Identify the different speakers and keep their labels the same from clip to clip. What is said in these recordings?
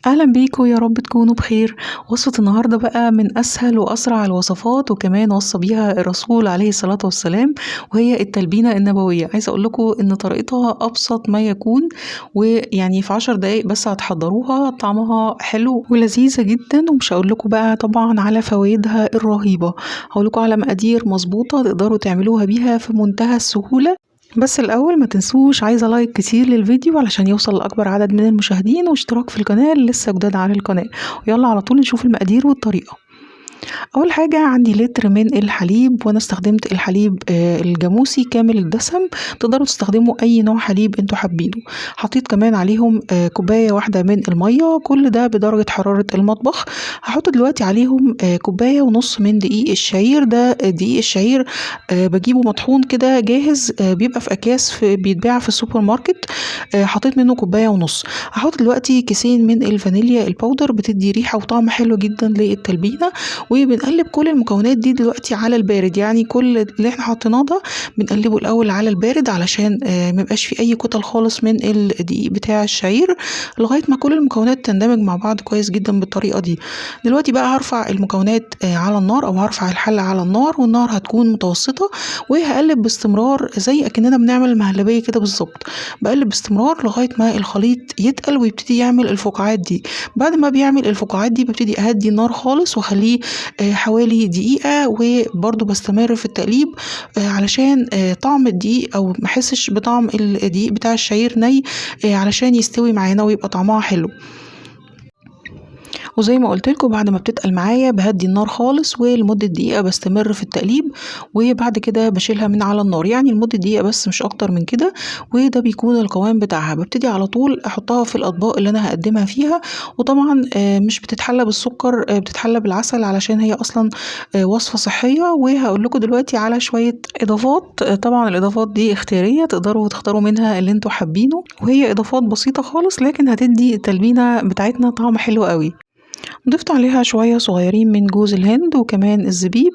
Speaker 1: أهلا بيكم، يا رب تكونوا بخير. وصفة النهاردة بقى من أسهل وأسرع الوصفات، وكمان وصى بيها الرسول عليه الصلاة والسلام، وهي التلبينة النبوية. عايزة أقول لكم إن طريقتها أبسط ما يكون، ويعني في 10 دقايق بس هتحضروها. طعمها حلو ولذيذة جدا، ومش هقول لكم بقى طبعا على فوائدها الرهيبة، هقول لكم على مقادير مظبوطة تقدروا تعملوها بيها في منتهى السهولة. بس الأول ما تنسوش، عايزة لايك كتير للفيديو علشان يوصل لأكبر عدد من المشاهدين، واشتراك في القناة اللي لسه جداد على القناة. ويلا على طول نشوف المقادير والطريقة. اول حاجه عندي لتر من الحليب، وانا استخدمت الحليب الجاموسي كامل الدسم. تقدروا تستخدموا اي نوع حليب انتوا حابينه. حطيت كمان عليهم كوبايه واحده من الميه، كل ده بدرجه حراره المطبخ. هحط دلوقتي عليهم كوبايه ونص من دقيق الشعير. ده دقيق الشعير بجيبه مطحون كده جاهز، بيبقى في اكياس بيتباع في السوبر ماركت. حطيت منه كوبايه ونص. هحط دلوقتي كيسين من الفانيليا الباودر، بتدي ريحه وطعم حلو جدا للتلبينه. وبنقلب كل المكونات دي دلوقتي على البارد، يعني كل اللي احنا حطيناه ده بنقلبه الاول على البارد علشان ميبقاش فيه اي كتل خالص من الدقيق بتاع الشعير، لغايه ما كل المكونات تندمج مع بعض كويس جدا بالطريقه دي. دلوقتي بقى هرفع المكونات على النار، او هرفع الحله على النار، والنار هتكون متوسطه، وهقلب باستمرار زي اكننا بنعمل مهلبيه كده بالظبط. بقلب باستمرار لغايه ما الخليط يتقل ويبتدي يعمل الفقاعات دي. بعد ما بيعمل الفقاعات دي ببتدي اهدي النار خالص واخليه حوالي دقيقة، وبرضو بستمر في التقليب علشان طعم الدقيق او محسش بطعم الدقيق بتاع الشعير ني، علشان يستوي معانا ويبقى طعمها حلو. وزي ما قلت لكم بعد ما بتتقل معايا بهدي النار خالص، ولمدة دقيقة بستمر في التقليب، وبعد كده بشيلها من على النار، يعني لمدة دقيقة بس مش اكتر من كده. وده بيكون القوام بتاعها. ببتدي على طول احطها في الاطباق اللي انا هقدمها فيها. وطبعا مش بتتحلى بالسكر، بتتحلى بالعسل علشان هي اصلا وصفة صحية. وهقول لكم دلوقتي على شوية اضافات. طبعا الاضافات دي اختيارية، تقدروا تختاروا منها اللي انتوا حابينه، وهي اضافات بسيطة خالص لكن هتدي التلبينة بتاعتنا طعم حلو قوي. ضفت عليها شوية صغيرين من جوز الهند وكمان الزبيب.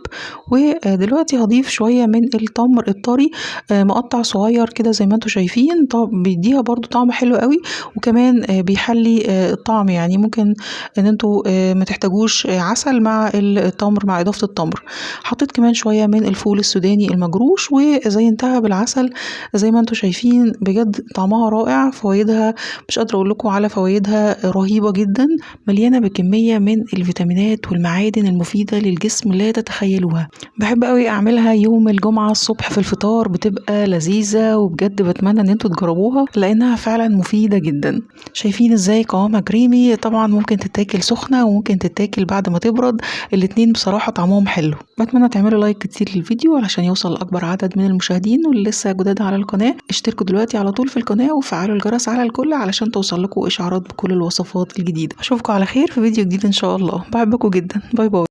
Speaker 1: ودلوقتي هضيف شوية من التمر الطري مقطع صغير كده زي ما انتوا شايفين. طب بيديها برضو طعم حلو قوي، وكمان بيحلي الطعم. يعني ممكن ان انتوا ما تحتاجوش عسل مع التمر مع اضافة التمر. حطيت كمان شوية من الفول السوداني المجروش وزينتها بالعسل زي ما انتوا شايفين. بجد طعمها رائع، فوائدها مش قادرة اقول لكم على فوائدها، رهيبة جدا، مليانة بكمية من الفيتامينات والمعادن المفيدة للجسم لا تتخيلوها. بحب قوي اعملها يوم الجمعة الصبح في الفطار، بتبقى لذيذة، وبجد بتمنى ان انتوا تجربوها لانها فعلا مفيدة جدا. شايفين ازاي قوامها كريمي؟ طبعا ممكن تتاكل سخنة وممكن تتاكل بعد ما تبرد، الاتنين بصراحة طعمهم حلو. بتمنى تعملوا لايك كتير للفيديو علشان يوصل لأكبر عدد من المشاهدين. واللي لسه جداد على القناة اشتركوا دلوقتي على طول في القناة، وفعلوا الجرس على الكل علشان توصل لكم اشعارات بكل الوصفات الجديدة. اشوفكم على خير في فيديو جديد ان شاء الله. بحبكم جدا، باي باي.